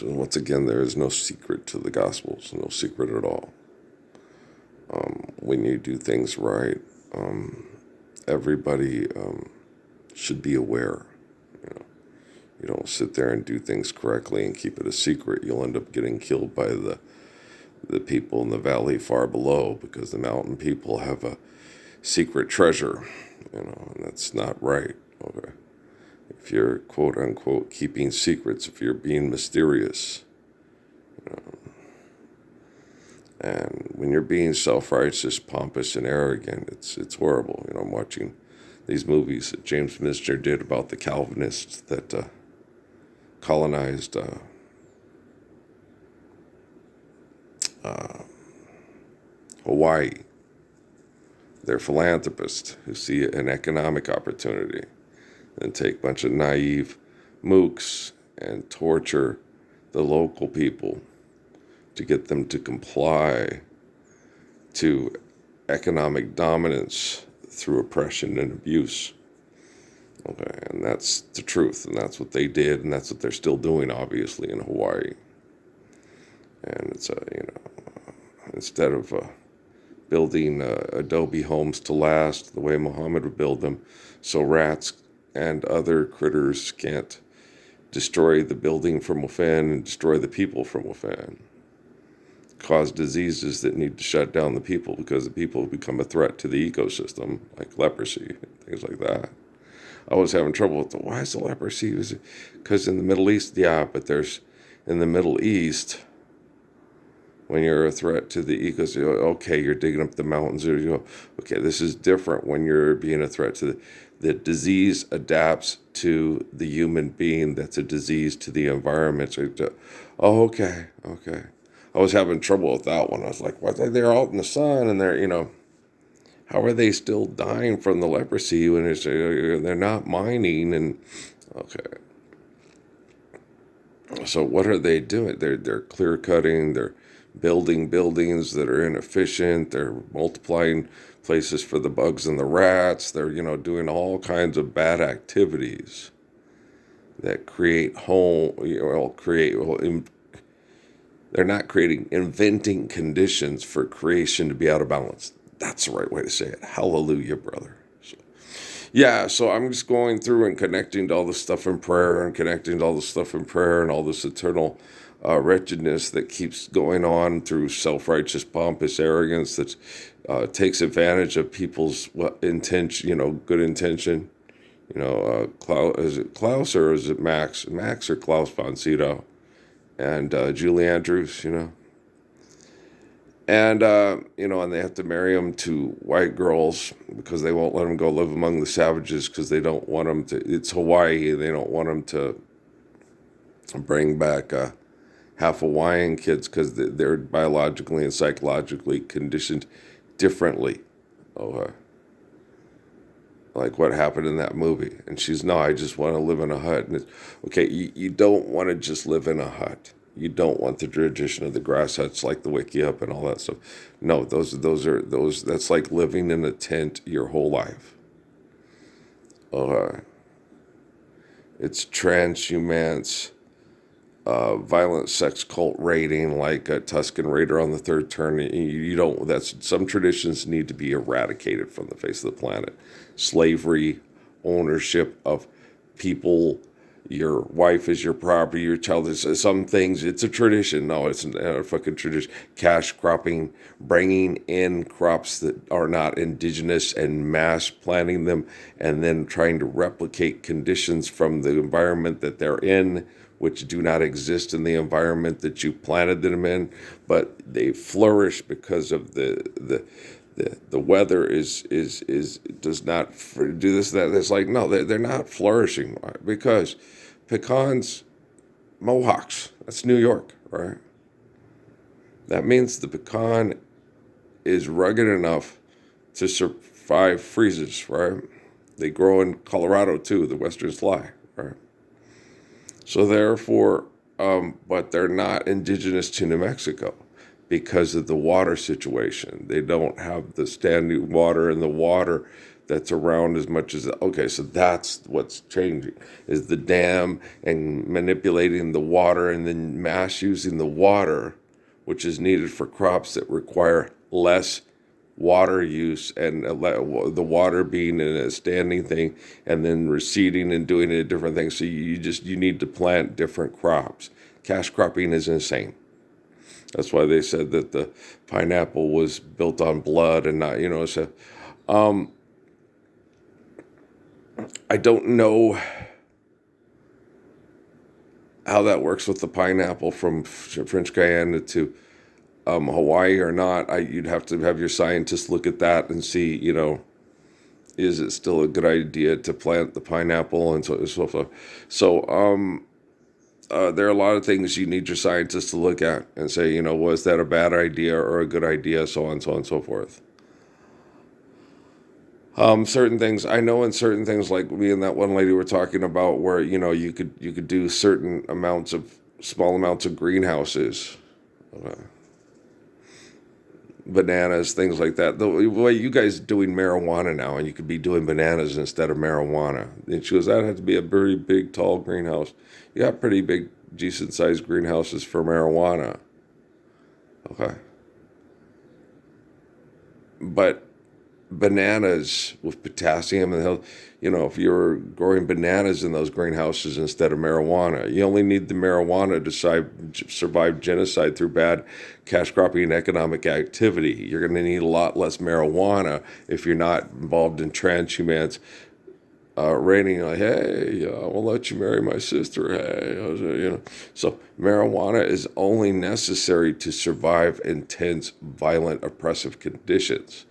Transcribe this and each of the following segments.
Once again, there is no secret to the Gospels, no secret at all. When you do things right, everybody should be aware. You know, you don't sit there and do things correctly and keep it a secret. You'll end up getting killed by the people in the valley far below because the mountain people have a secret treasure, and that's not right. Okay. If you're quote unquote keeping secrets, if you're being mysterious, and when you're being self-righteous, pompous, and arrogant, it's horrible. I'm watching these movies that James Michener did about the Calvinists that colonized Hawaii. They're philanthropists who see an economic opportunity and take a bunch of naive mooks and torture the local people to get them to comply to economic dominance through oppression and abuse. Okay, and that's the truth, and that's what they did, and that's what they're still doing, obviously, in Hawaii. And it's instead of building adobe homes to last the way Muhammad would build them, so rats and other critters can't destroy the building from within and destroy the people from within. Cause diseases that need to shut down the people because the people become a threat to the ecosystem, like leprosy, things like that. I was having trouble with why is the leprosy? Because in the Middle East, yeah, but there's in the Middle East, when you're a threat to the ecosystem, okay, you're digging up the mountains. Okay, this is different when you're being a threat to the disease adapts to the human being. That's a disease to the environment. So, okay. I was having trouble with that one. I was like, what? They're out in the sun and how are they still dying from the leprosy when they're not mining? And okay. So what are they doing? They're clear cutting. They're building buildings that are inefficient. They're multiplying places for the bugs and the rats. They're doing all kinds of bad activities that create they're not inventing conditions for creation to be out of balance. That's the right way to say it. Hallelujah, brother. So I'm just going through and connecting to all this stuff in prayer and all this eternal wretchedness that keeps going on through self-righteous, pompous arrogance that takes advantage of people's intention, good intention. Is it Klaus or is it Max? Max or Klaus von Sydow? And Julie Andrews, And, and they have to marry them to white girls because they won't let them go live among the savages because they don't want them to, it's Hawaii, they don't want them to bring back half Hawaiian kids because they're biologically and psychologically conditioned differently. Like what happened in that movie. And she's, no, I just want to live in a hut. And okay, you don't want to just live in a hut. You don't want the tradition of the grass huts like the Wickiup and all that stuff. No, that's like living in a tent your whole life. It's transhumance, violent sex cult raiding like a Tuscan Raider on the Third Turn. Some traditions need to be eradicated from the face of the planet. Slavery, ownership of people, your wife is your property, your child is some things. It's a tradition. No, it's a fucking tradition. Cash cropping, bringing in crops that are not indigenous and mass planting them, and then trying to replicate conditions from the environment that they're in, which do not exist in the environment that you planted them in, but they flourish because of the weather does not do this, that. It's like, no, they're not flourishing because pecans, Mohawks, that's New York, right? That means the pecan is rugged enough to survive freezes, right? They grow in Colorado too, the Western Sly, right? So therefore, but they're not indigenous to New Mexico because of the water situation. They don't have the standing water, and the water that's around as much as, okay, so that's what's changing, is the dam and manipulating the water and then mass using the water, which is needed for crops that require less water use, and the water being in a standing thing and then receding and doing a different thing. So you need to plant different crops. Cash cropping is insane. That's why they said that the pineapple was built on blood and not, so I don't know how that works with the pineapple from French Guiana to Hawaii or not. You'd have to have your scientists look at that and see, is it still a good idea to plant the pineapple and so forth. So there are a lot of things you need your scientists to look at and say, was that a bad idea or a good idea, so on and so forth. Certain things I know, and certain things like me and that one lady were talking about, where you could do certain small amounts of greenhouses, uh, bananas, things like that. The way you guys doing marijuana now, and you could be doing bananas instead of marijuana. And she goes, that'd have to be a very big, tall greenhouse. You got pretty big, decent sized greenhouses for marijuana. Okay, but bananas with potassium and health, if you're growing bananas in those greenhouses instead of marijuana, you only need the marijuana to survive genocide through bad cash cropping and economic activity. You're going to need a lot less marijuana if you're not involved in transhumance, raining like, hey, we'll let you marry my sister, hey. So marijuana is only necessary to survive intense, violent, oppressive conditions.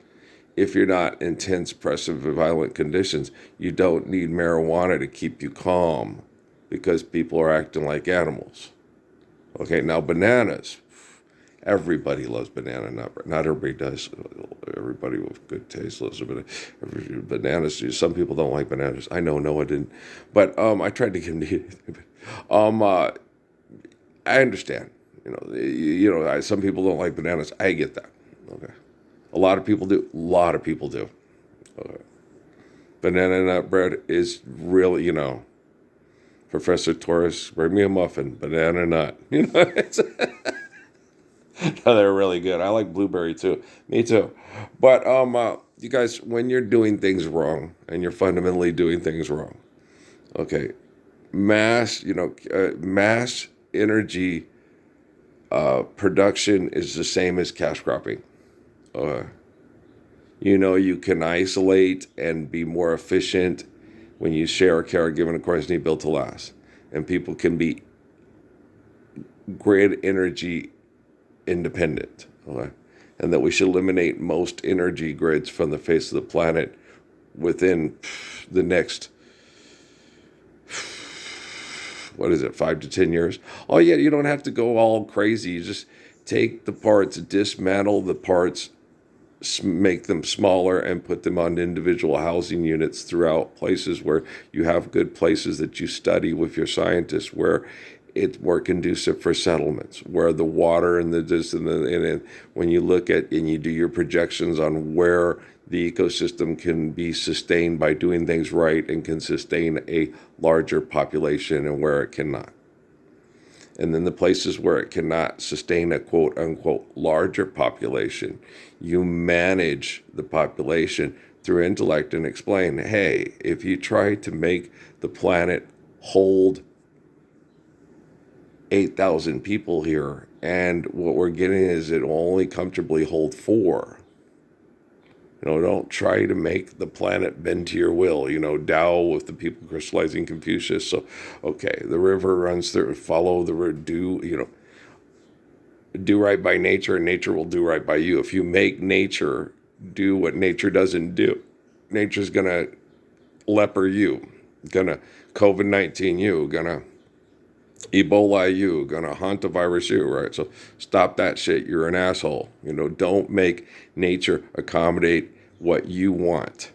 If you're not intense, oppressive, violent conditions, you don't need marijuana to keep you calm, because people are acting like animals. Okay, now bananas. Everybody loves banana. Not everybody does. Everybody with good taste loves bananas. Some people don't like bananas. I know Noah didn't, but I tried to get him to eat it. I understand. Some people don't like bananas. I get that. Okay. A lot of people do. A lot of people do. Okay. Banana nut bread is really, Professor Torres, bring me a muffin, banana nut. No, they're really good. I like blueberry too. Me too. But you guys, when you're doing things wrong, and you're fundamentally doing things wrong, okay, mass energy production is the same as cash cropping. Uh, you can isolate and be more efficient when you share a caregiving, of course, need built to last. And people can be grid energy independent. Okay? And that we should eliminate most energy grids from the face of the planet within the next, 5 to 10 years. Oh, yeah, you don't have to go all crazy. You just take the parts, dismantle the parts, make them smaller, and put them on individual housing units throughout places where you have good places that you study with your scientists, where it's more conducive for settlements, where the water and when you look at and you do your projections on where the ecosystem can be sustained by doing things right and can sustain a larger population, and where it cannot. And then the places where it cannot sustain a quote unquote larger population, you manage the population through intellect and explain, hey, if you try to make the planet hold 8,000 people here, and what we're getting is it will only comfortably hold 4. Don't try to make the planet bend to your will. Tao with the people crystallizing Confucius. So, okay, the river runs through. Follow the river. Do right by nature, and nature will do right by you. If you make nature do what nature doesn't do, nature's gonna leper you, gonna COVID-19 you, gonna Ebola you, gonna hantavirus you, right? So stop that shit. You're an asshole. Don't make nature accommodate what you want.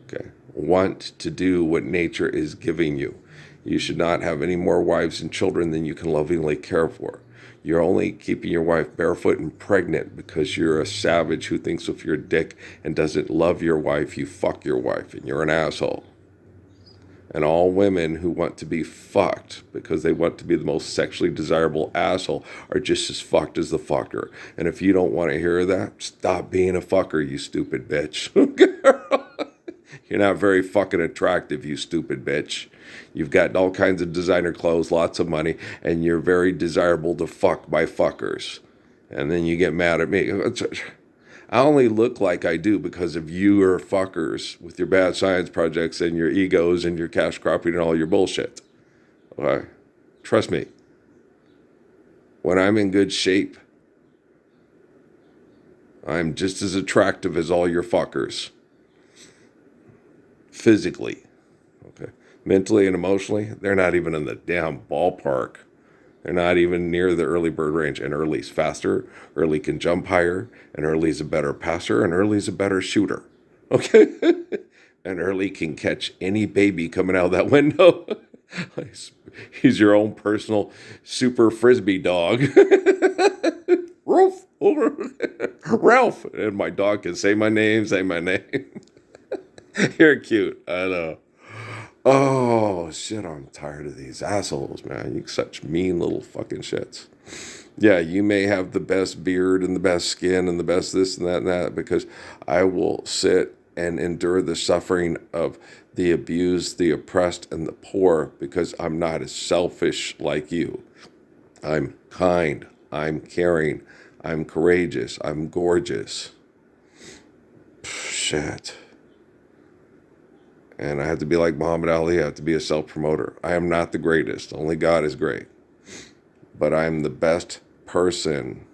Okay. Want to do what nature is giving you. You should not have any more wives and children than you can lovingly care for. You're only keeping your wife barefoot and pregnant because you're a savage who thinks if you're a dick and doesn't love your wife, you fuck your wife, and you're an asshole. And all women who want to be fucked because they want to be the most sexually desirable asshole are just as fucked as the fucker. And if you don't want to hear that, stop being a fucker, you stupid bitch. You're not very fucking attractive, you stupid bitch. You've got all kinds of designer clothes, lots of money, and you're very desirable to fuck by fuckers. And then you get mad at me. I only look like I do because of your fuckers with your bad science projects and your egos and your cash cropping and all your bullshit. Okay? Trust me. When I'm in good shape, I'm just as attractive as all your fuckers. Physically. Okay? Mentally and emotionally, they're not even in the damn ballpark. They're not even near the early bird range. And early's faster, early can jump higher, and early's a better passer, and early's a better shooter. Okay? And early can catch any baby coming out of that window. He's your own personal super frisbee dog. Ralph, Ralph. And my dog can say my name. You're cute. I know. Oh, shit, I'm tired of these assholes, man. You such mean little fucking shits. Yeah, you may have the best beard and the best skin and the best this and that, because I will sit and endure the suffering of the abused, the oppressed, and the poor because I'm not as selfish like you. I'm kind. I'm caring. I'm courageous. I'm gorgeous. Shit. And I have to be like Muhammad Ali. I have to be a self-promoter. I am not the greatest. Only God is great. But I'm the best person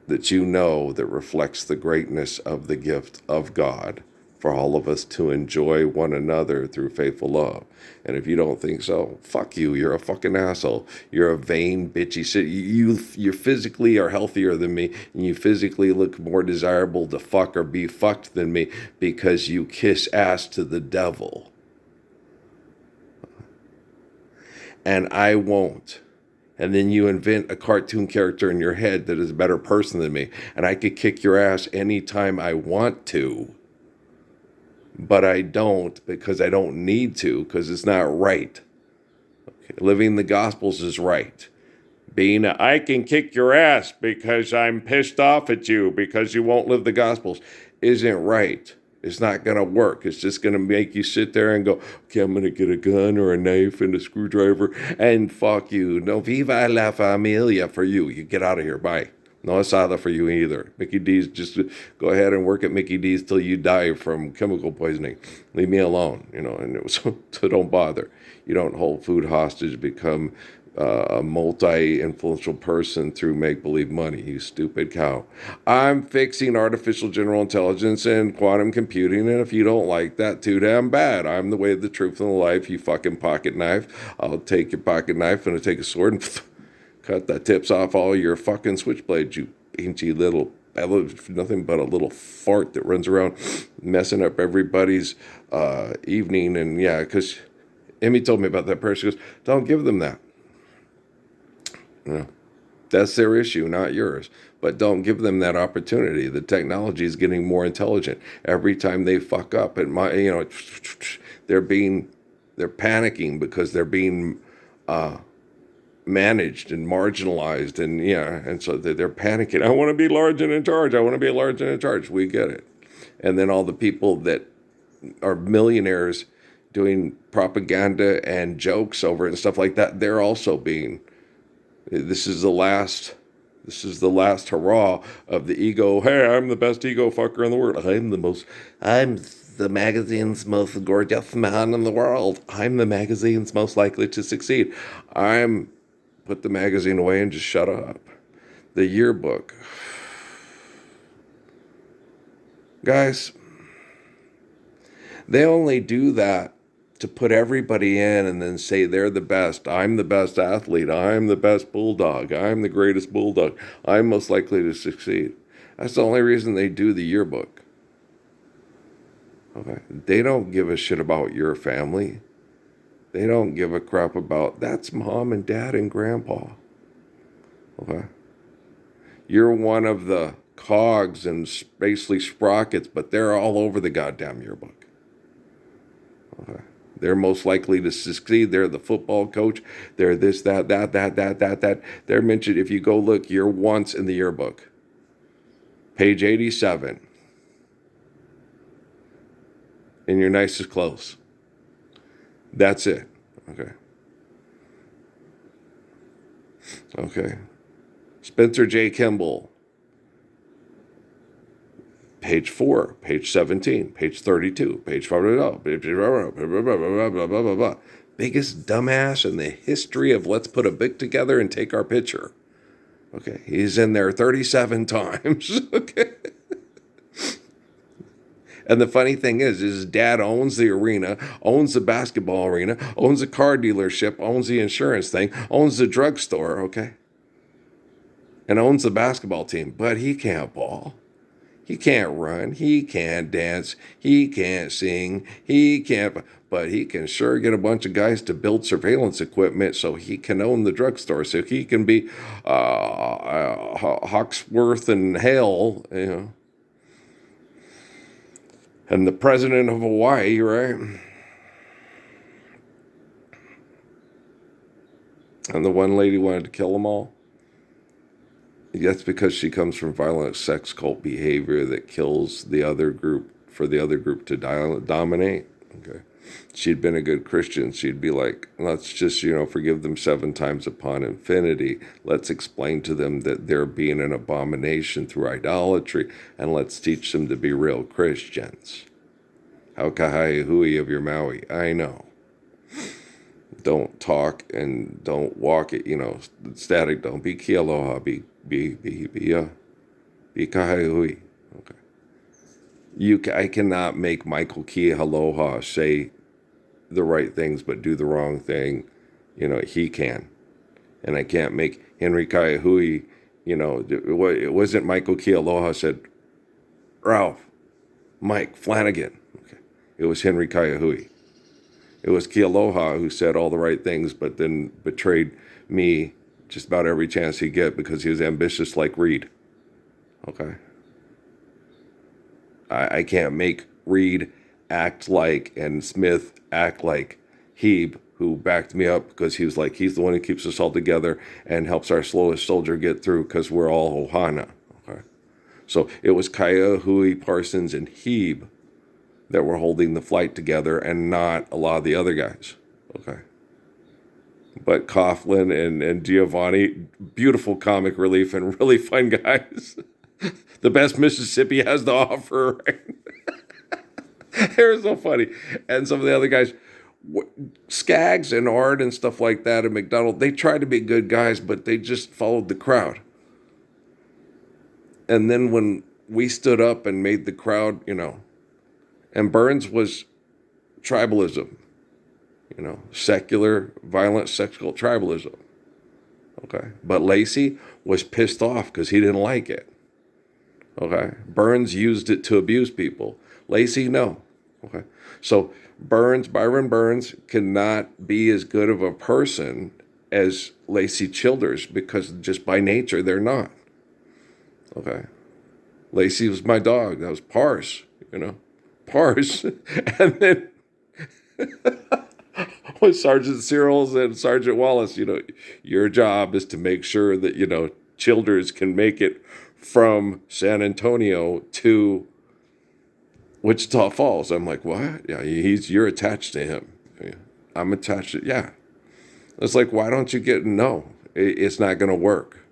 that you know that reflects the greatness of the gift of God for all of us to enjoy one another through faithful love. And if you don't think so, fuck you. You're a fucking asshole. You're a vain, bitchy shit. You physically are healthier than me, and you physically look more desirable to fuck or be fucked than me because you kiss ass to the devil. And I won't. And then you invent a cartoon character in your head that is a better person than me, and I could kick your ass anytime I want to. But I don't because I don't need to because it's not right. Okay. Living the Gospels is right. Being I can kick your ass because I'm pissed off at you because you won't live the Gospels isn't right. It's not going to work. It's just going to make you sit there and go, okay, I'm going to get a gun or a knife and a screwdriver and fuck you. No, viva la familia for you. You get out of here. Bye. No asada for you either. Mickey D's, just go ahead and work at Mickey D's till you die from chemical poisoning. Leave me alone, and so don't bother. You don't hold food hostage, become a multi-influential person through make-believe money, you stupid cow. I'm fixing artificial general intelligence and quantum computing, and if you don't like that, too damn bad. I'm the way, the truth, and the life, you fucking pocket knife. I'll take your pocket knife and I'll take a sword and cut the tips off all your fucking switchblades, you ancient little, nothing but a little fart that runs around messing up everybody's evening. And yeah, because Emmy told me about that prayer. She goes, don't give them that. That's their issue, not yours. But don't give them that opportunity. The technology is getting more intelligent every time they fuck up. And they're panicking because they're being managed and marginalized, and so they're panicking. I want to be large and in charge. I want to be large and in charge. We get it. And then all the people that are millionaires doing propaganda and jokes over it and stuff like that, they're also being. This is the last hurrah of the ego. Hey, I'm the best ego fucker in the world. I'm the magazine's most gorgeous man in the world. I'm the magazine's most likely to succeed. Put the magazine away and just shut up. The yearbook. Guys, they only do that to put everybody in and then say they're the best. I'm the best athlete. I'm the best bulldog. I'm the greatest bulldog. I'm most likely to succeed. That's the only reason they do the yearbook. Okay. They don't give a shit about your family. They don't give a crap about that's mom and dad and grandpa. Okay. You're one of the cogs and basically sprockets, but they're all over the goddamn yearbook. Okay. They're most likely to succeed. They're the football coach. They're this, that. They're mentioned. If you go look, you're once in the yearbook. Page 87. In your nicest clothes. That's it. Okay. Okay. Spencer J. Kimball. Page 4, page 17, page 32, page 5, biggest dumbass in the history of let's put a book together and take our picture. Okay, he's in there 37 times. Okay. And the funny thing is his dad owns the arena, owns the basketball arena, owns the car dealership, owns the insurance thing, owns the drugstore, okay? And owns the basketball team, but he can't ball. He can't run. He can't dance. He can't sing. He can't, but he can sure get a bunch of guys to build surveillance equipment so he can own the drugstore. So he can be Hawksworth and Hale, you know, and the president of Hawaii, right? And the one lady wanted to kill them all. That's because she comes from violent sex cult behavior that kills the other group for the other group to dominate. Okay. She'd been a good Christian. She'd be like, let's just, forgive them 7 times upon infinity. Let's explain to them that they're being an abomination through idolatry, and let's teach them to be real Christians. How kahai hui of your Maui. I know. Don't talk and don't walk it, static. Don't be ki aloha, be kahai hui. Okay. I cannot make Michael Ki Aloha say the right things but do the wrong thing. He can. And I can't make Henry Kaihui, it wasn't Michael Ki Aloha said, Ralph, Mike, Flanagan. Okay. It was Henry Kaihui. It was Ki Aloha who said all the right things but then betrayed me just about every chance he'd get because he was ambitious like Reed. Okay. I can't make Reed act like and Smith act like Hebe, who backed me up because he was like, he's the one who keeps us all together and helps our slowest soldier get through because we're all Ohana. Okay. So it was Kaya, Hui, Parsons, and Hebe that were holding the flight together and not a lot of the other guys. Okay. But Coughlin and Giovanni, beautiful comic relief and really fun guys. The best Mississippi has to offer. Right? They're so funny. And some of the other guys, Skaggs and Art and stuff like that and McDonald, they tried to be good guys, but they just followed the crowd. And then when we stood up and made the crowd, and Burns was tribalism, secular, violent, sexual tribalism. Okay. But Lacey was pissed off because he didn't like it. Okay. Burns used it to abuse people. Lacey, no. Okay. So Byron Burns cannot be as good of a person as Lacey Childers because just by nature they're not. Okay. Lacey was my dog. That was Parse, Parse. And then with Sergeant Searles and Sergeant Wallace, your job is to make sure that, Childers can make it from San Antonio to Wichita Falls. I'm like, what? Yeah, you're attached to him. Yeah, I'm attached to, yeah. It's like, why don't you no, it's not going to work.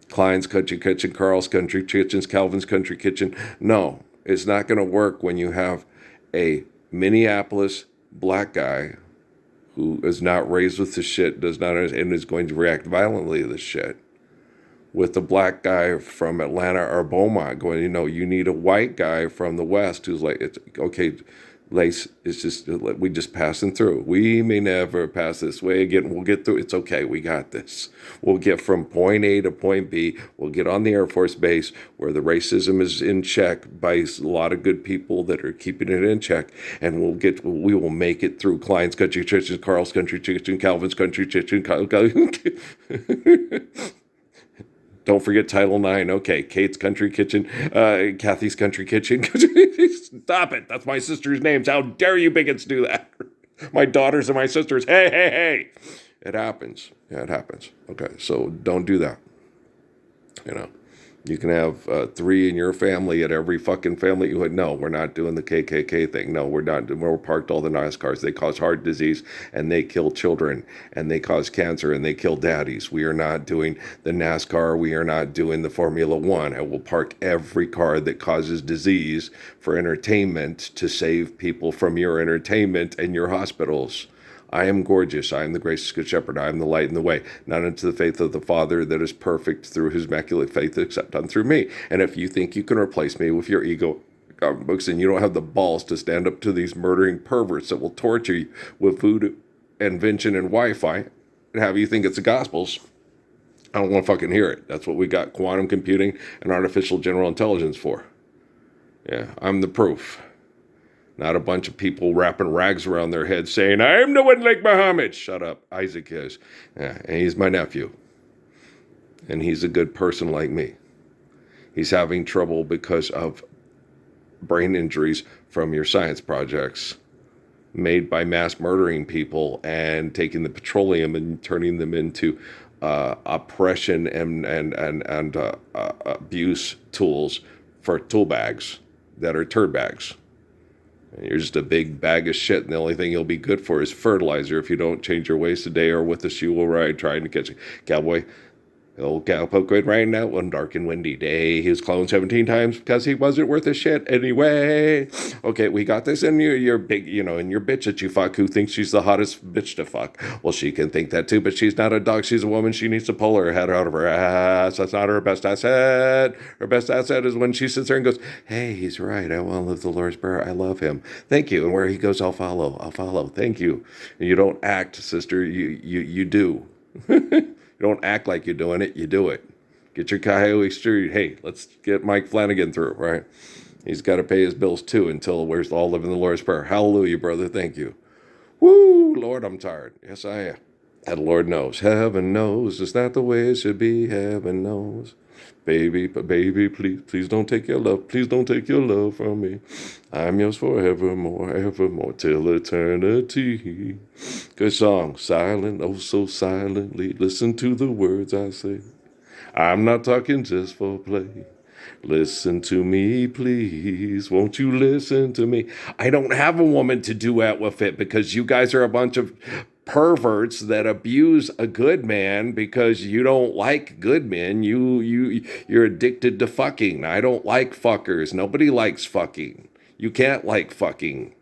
Klein's Country Kitchen, Carl's Country Kitchens, Calvin's Country Kitchen. No, it's not going to work when you have a Minneapolis black guy who is not raised with the shit, does not understand, and is going to react violently to the shit, with the black guy from Atlanta or Beaumont going, you need a white guy from the West who's like, it's okay, Lace is just, we just passing through. We may never pass this way again. We'll get through. It's okay. We got this. We'll get from point A to point B. We'll get on the Air Force Base where the racism is in check by a lot of good people that are keeping it in check. And we will make it through Klein's Country Kitchen, Carl's Country Kitchen, Calvin's Country Kitchen. Don't forget Title IX. Okay, Kate's Country Kitchen, Kathy's Country Kitchen. Stop it. That's my sister's names. How dare you bigots do that? My daughters and my sisters. Hey, hey, hey. It happens. Yeah, it happens. Okay, so don't do that. You know, you can have 3 in your family at every fucking family. No, we're not doing the KKK thing. No, we're not. We're parked all the NASCARs. They cause heart disease and they kill children and they cause cancer and they kill daddies. We are not doing the NASCAR. We are not doing the Formula One. I will park every car that causes disease for entertainment to save people from your entertainment and your hospitals. I am gorgeous. I am the gracious good shepherd. I am the light in the way, not unto the faith of the Father that is perfect through his immaculate faith, except done through me. And if you think you can replace me with your ego comic books and you don't have the balls to stand up to these murdering perverts that will torture you with food, invention, and Wi-Fi, and have you think it's the Gospels, I don't want to fucking hear it. That's what we got quantum computing and artificial general intelligence for. Yeah, I'm the proof. Not a bunch of people wrapping rags around their heads saying, I am the one like Muhammad. Shut up. Isaac is. Yeah, and he's my nephew. And he's a good person like me. He's having trouble because of brain injuries from your science projects made by mass murdering people and taking the petroleum and turning them into oppression and abuse tools for tool bags that are turd bags. And you're just a big bag of shit, and the only thing you'll be good for is fertilizer if you don't change your ways today, or with us you will ride trying to catch a cowboy. The old cowpoke went riding out one dark and windy day. He was cloned 17 times because he wasn't worth a shit anyway. Okay, we got this in your big, in your bitch that you fuck who thinks she's the hottest bitch to fuck. Well, she can think that too, but she's not a dog. She's a woman. She needs to pull her head out of her ass. That's not her best asset. Her best asset is when she sits there and goes, hey, he's right. I want to live the Lord's Prayer. I love him. Thank you. And where he goes, I'll follow. I'll follow. Thank you. And you don't act, sister. You do. You don't act like you're doing it, you do it. Get your Coyote Street. Hey, let's get Mike Flanagan through, right? He's got to pay his bills too until we're all living the Lord's Prayer. Hallelujah, brother. Thank you. Woo, Lord, I'm tired. Yes, I am. And the Lord knows. Heaven knows. It's not the way it should be. Heaven knows. Baby, please don't take your love. Please don't take your love from me. I'm yours forevermore, evermore, till eternity. Good song. Silent, oh so silently. Listen to the words I say. I'm not talking just for play. Listen to me, please. Won't you listen to me? I don't have a woman to duet with it because you guys are a bunch of perverts that abuse a good man because you don't like good men. You're addicted to fucking. I don't like fuckers. Nobody likes fucking. You can't like fucking.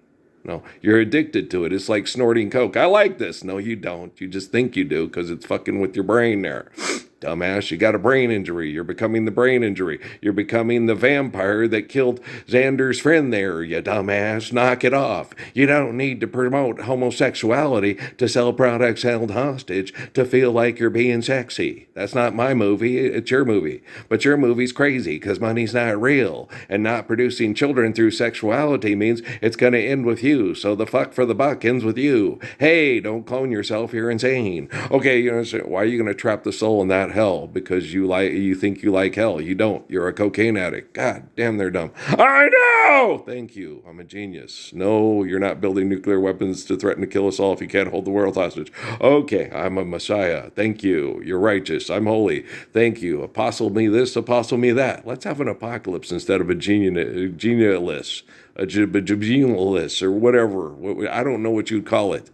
No, you're addicted to it. It's like snorting coke. I like this. No, you don't. You just think you do because it's fucking with your brain there. Dumbass, you got a brain injury. You're becoming the brain injury. You're becoming the vampire that killed Xander's friend there, you dumbass. Knock it off. You don't need to promote homosexuality to sell products held hostage to feel like you're being sexy. That's not my movie. It's your movie. But your movie's crazy because money's not real. And not producing children through sexuality means it's going to end with you. So the fuck for the buck ends with you. Hey, don't clone yourself. You're insane. Okay, why are you going to trap the soul in that hell? Because you think you like hell. You don't. You're a cocaine addict. God damn, they're dumb. I know! Thank you. I'm a genius. No, you're not building nuclear weapons to threaten to kill us all if you can't hold the world hostage. Okay, I'm a messiah. Thank you. You're righteous. I'm holy. Thank you. Apostle me this, apostle me that. Let's have an apocalypse instead of a genialist. A genialist or whatever. I don't know what you'd call it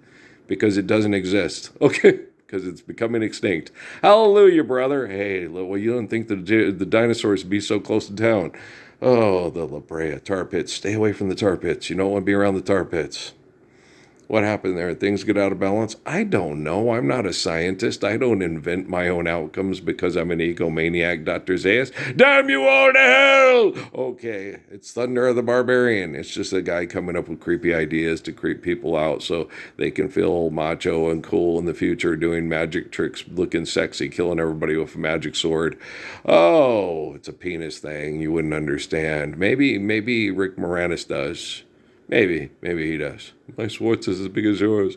because it doesn't exist. Okay? Because it's becoming extinct. Hallelujah, brother. Hey, well, you don't think the dinosaurs would be so close to town. Oh, the La Brea tar pits. Stay away from the tar pits. You don't want to be around the tar pits. What happened there? Things get out of balance? I don't know. I'm not a scientist. I don't invent my own outcomes because I'm an egomaniac, Dr. Zayas. Damn you all to hell! Okay, it's Thunder the Barbarian. It's just a guy coming up with creepy ideas to creep people out so they can feel macho and cool in the future, doing magic tricks, looking sexy, killing everybody with a magic sword. Oh, it's a penis thing. You wouldn't understand. Maybe Rick Moranis does. Maybe he does. My Schwartz is as big as yours.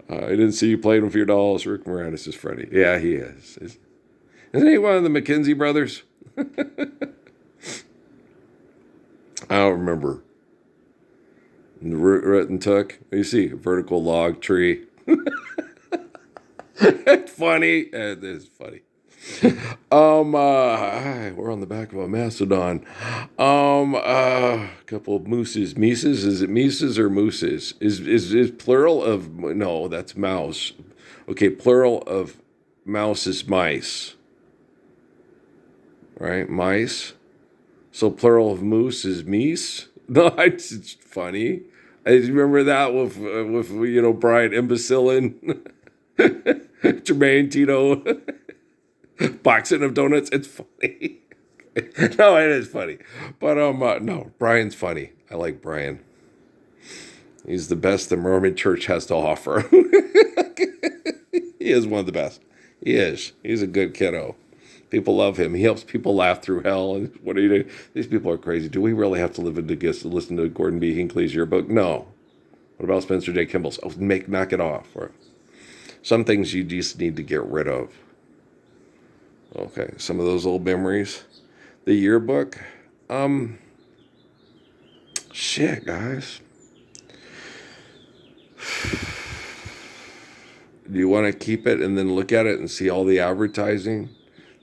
I didn't see you playing with your dolls. Rick Moranis is Freddy. Yeah, he is. Isn't he one of the McKenzie brothers? I don't remember. Root and Tuck. You see, vertical log tree. It's funny. It is funny. We're on the back of a mastodon. A couple of mooses. Mises? Is it mises or mooses? Is plural of no? That's mouse. Okay, plural of mouse is mice. Right, mice. So plural of moose is meese. No, it's funny. I remember that with Brian Imbecillin, Jermaine Tito. Boxing of donuts. It's funny. No, it is funny. But no, Brian's funny. I like Brian. He's the best the Mormon Church has to offer. He is one of the best. He is. He's a good kiddo. People love him. He helps people laugh through hell. And what do you do? These people are crazy. Do we really have to live in the to listen to Gordon B. Hinckley's yearbook? No. What about Spencer J. Kimball's? Oh, knock it off. Some things you just need to get rid of. Okay, some of those old memories. The yearbook. Shit, guys. Do you want to keep it and then look at it and see all the advertising?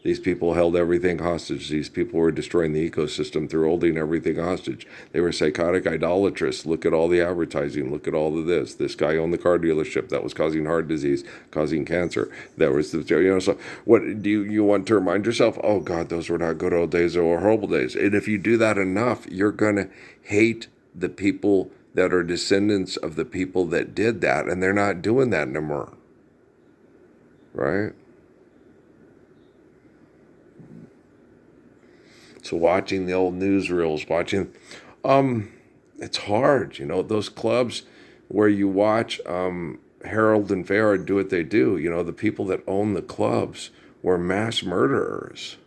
These people held everything hostage. These people were destroying the ecosystem through holding everything hostage. They were psychotic idolatrous. Look at all the advertising. Look at all of this. This guy owned the car dealership that was causing heart disease, causing cancer. There was so what do you want to remind yourself? Oh God, those were not good old days. They were horrible days. And if you do that enough, you're gonna hate the people that are descendants of the people that did that, and they're not doing that anymore. Right? So watching the old newsreels, it's hard, those clubs where you watch Harold and Farrah do what they do. The people that own the clubs were mass murderers.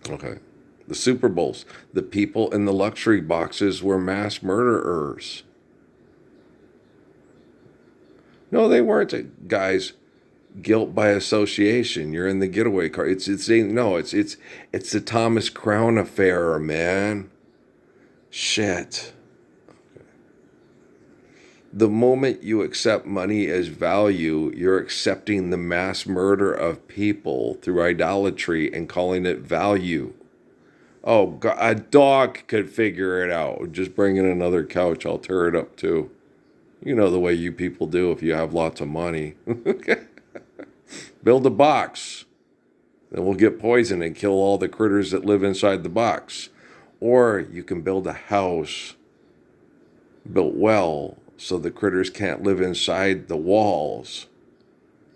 Okay. The Super Bowls, the people in the luxury boxes were mass murderers. No, they weren't, guys. Guilt by association. You're in the getaway car. It's the Thomas Crown affair, man. Shit. Okay. The moment you accept money as value, you're accepting the mass murder of people through idolatry and calling it value. Oh, God, a dog could figure it out. Just bring in another couch. I'll tear it up too. You know the way you people do if you have lots of money. Build a box. Then we'll get poison and kill all the critters that live inside the box. Or you can build a house built well so the critters can't live inside the walls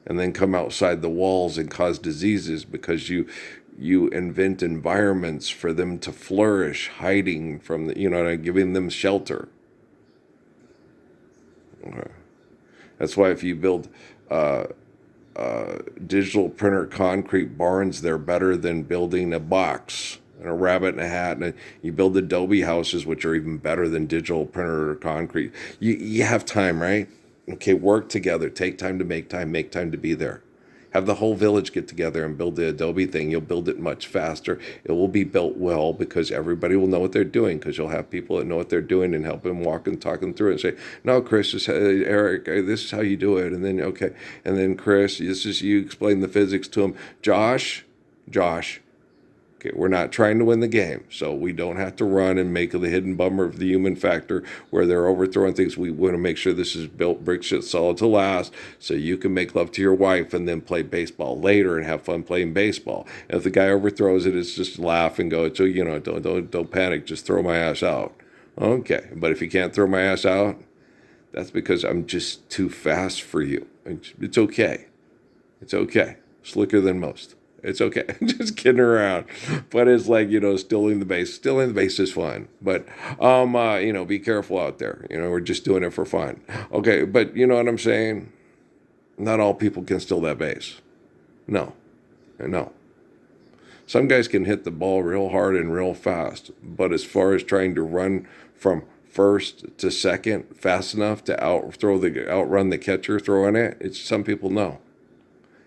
and then come outside the walls and cause diseases because you invent environments for them to flourish, hiding from giving them shelter. Okay. That's why if you build digital printer concrete barns, they're better than building a box and a rabbit in a hat. And you build adobe houses, which are even better than digital printer or concrete. You have time, right? Okay, work together. Take time to make time to be there. Have the whole village get together and build the adobe thing. You'll build it much faster. It will be built well because everybody will know what they're doing, because you'll have people that know what they're doing and help them walk and talk them through it and say, no, Chris, Eric, this is how you do it. And then, okay. And then Chris, this is, you explain the physics to him. Josh, okay, we're not trying to win the game, so we don't have to run and make the hidden bummer of the human factor where they're overthrowing things. We want to make sure this is built brick shit solid to last, so you can make love to your wife and then play baseball later and have fun playing baseball. And if the guy overthrows it, it's just laugh and go, so don't panic, just throw my ass out. Okay, but if you can't throw my ass out, that's because I'm just too fast for you. It's okay. It's okay. Slicker than most. It's okay. Just kidding around. But it's like, stealing the base. Stealing the base is fun. But be careful out there. We're just doing it for fun. Okay, but you know what I'm saying? Not all people can steal that base. No. No. Some guys can hit the ball real hard and real fast, but as far as trying to run from first to second fast enough to outrun the catcher throwing it, it's some people know.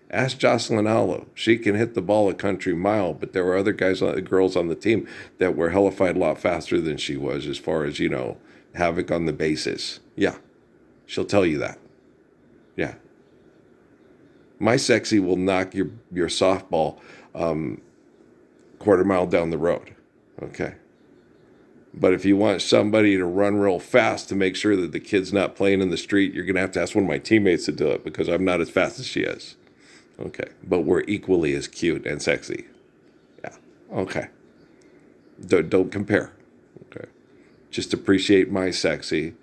Ask Jocelyn Alo. She can hit the ball a country mile, but there were other girls on the team that were hellified a lot faster than she was as far as, havoc on the bases. Yeah, she'll tell you that. Yeah. My sexy will knock your softball quarter mile down the road. Okay. But if you want somebody to run real fast to make sure that the kid's not playing in the street, you're going to have to ask one of my teammates to do it because I'm not as fast as she is. Okay. But we're equally as cute and sexy. Yeah. Okay. Don't compare. Okay. Just appreciate my sexy,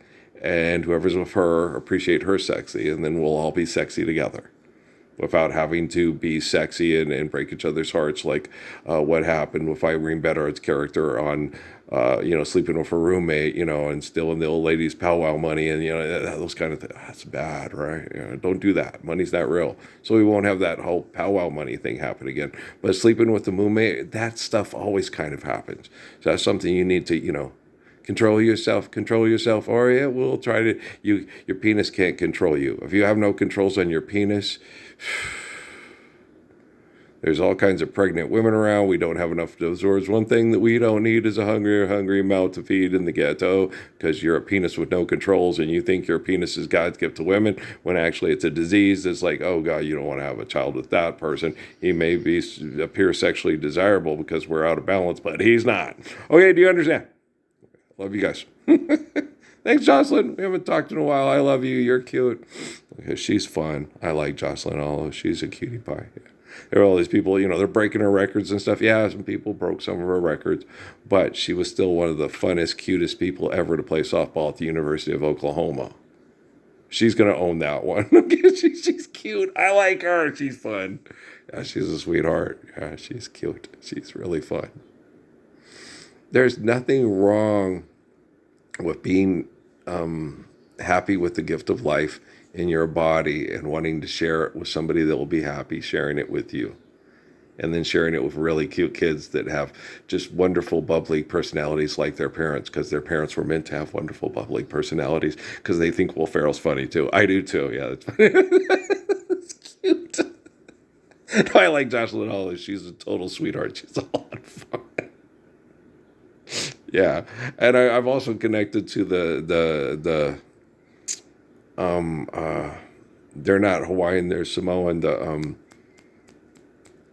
and whoever's with her, appreciate her sexy, and then we'll all be sexy together without having to be sexy and break each other's hearts like what happened with Irene Bedard's character on, sleeping with her roommate, and stealing the old lady's powwow money and, those kind of things. That's bad, right? Don't do that. Money's not real. So we won't have that whole powwow money thing happen again. But sleeping with the roommate, that stuff always kind of happens. So that's something you need to, control yourself, or it will try to, your penis can't control you. If you have no controls on your penis, there's all kinds of pregnant women around. We don't have enough absorbs. One thing that we don't need is a hungry mouth to feed in the ghetto, because you're a penis with no controls and you think your penis is God's gift to women when actually it's a disease. It's like, oh God, you don't want to have a child with that person. He may appear sexually desirable because we're out of balance, but he's not. Okay, do you understand? Love you guys. Thanks, Jocelyn. We haven't talked in a while. I love you. You're cute. Okay, she's fun. I like Jocelyn Alo. She's a cutie pie. Yeah. There are all these people, they're breaking her records and stuff. Yeah, some people broke some of her records, but she was still one of the funnest, cutest people ever to play softball at the University of Oklahoma. She's going to own that one. She's cute. I like her. She's fun. Yeah, she's a sweetheart. Yeah, she's cute. She's really fun. There's nothing wrong with being happy with the gift of life in your body and wanting to share it with somebody that will be happy sharing it with you. And then sharing it with really cute kids that have just wonderful, bubbly personalities like their parents, because their parents were meant to have wonderful, bubbly personalities, because they think Will Ferrell's funny too. I do too. Yeah, that's funny. It's cute. No, I like Jocelyn Alo. She's a total sweetheart. She's a lot of fun. Yeah, and I've also connected to they're not Hawaiian, they're Samoan.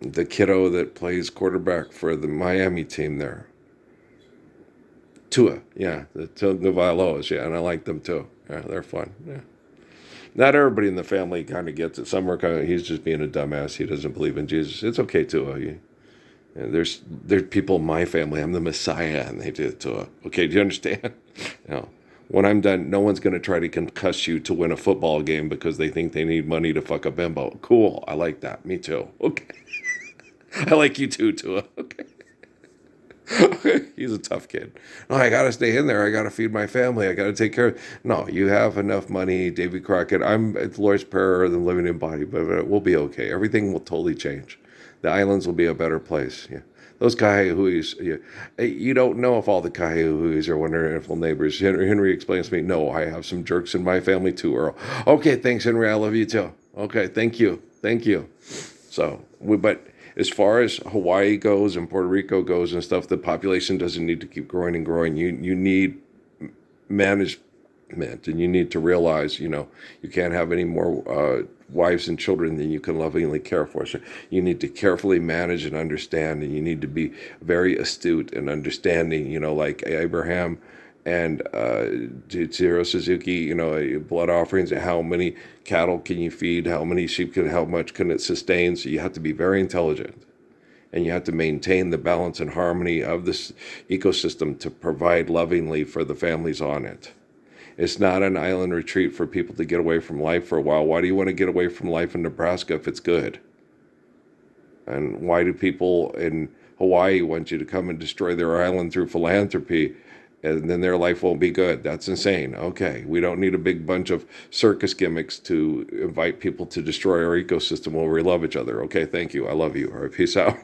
The kiddo that plays quarterback for the Miami team there, Tua. Yeah, the Tagovailoas. Yeah, and I like them too. Yeah, they're fun. Yeah. Not everybody in the family kind of gets it. Some are kind of, he's just being a dumbass. He doesn't believe in Jesus. It's okay, Tua. There's people in my family. I'm the Messiah, and they do it to. Okay, do you understand? When I'm done, no one's going to try to concuss you to win a football game because they think they need money to fuck a bimbo. Cool, I like that. Me too. Okay, I like you too, Tua. Okay. He's a tough kid. No, I got to stay in there. I got to feed my family. I got to take care of. No, you have enough money, Davy Crockett. I'm at the Lord's Prayer than living in body, but we'll be okay. Everything will totally change. The islands will be a better place. Yeah. Those Kahihuis, you don't know if all the Kahihuis are wonderful neighbors. Henry explains to me, no, I have some jerks in my family too, Earl. Okay, thanks, Henry. I love you too. Okay, thank you. So, but as far as Hawaii goes and Puerto Rico goes and stuff, the population doesn't need to keep growing and growing. You need management, and you need to realize, you can't have any more wives and children than you can lovingly care for. So you need to carefully manage and understand, and you need to be very astute and understanding, like Abraham and Chihiro Suzuki, blood offerings, and how many cattle can you feed, how many sheep how much can it sustain. So you have to be very intelligent. and you have to maintain the balance and harmony of this ecosystem to provide lovingly for the families on it. It's not an island retreat for people to get away from life for a while. Why do you want to get away from life in Nebraska if it's good? And why do people in Hawaii want you to come and destroy their island through philanthropy, and then their life won't be good? That's insane. Okay, we don't need a big bunch of circus gimmicks to invite people to destroy our ecosystem while we love each other. Okay, thank you. I love you. All right, peace out.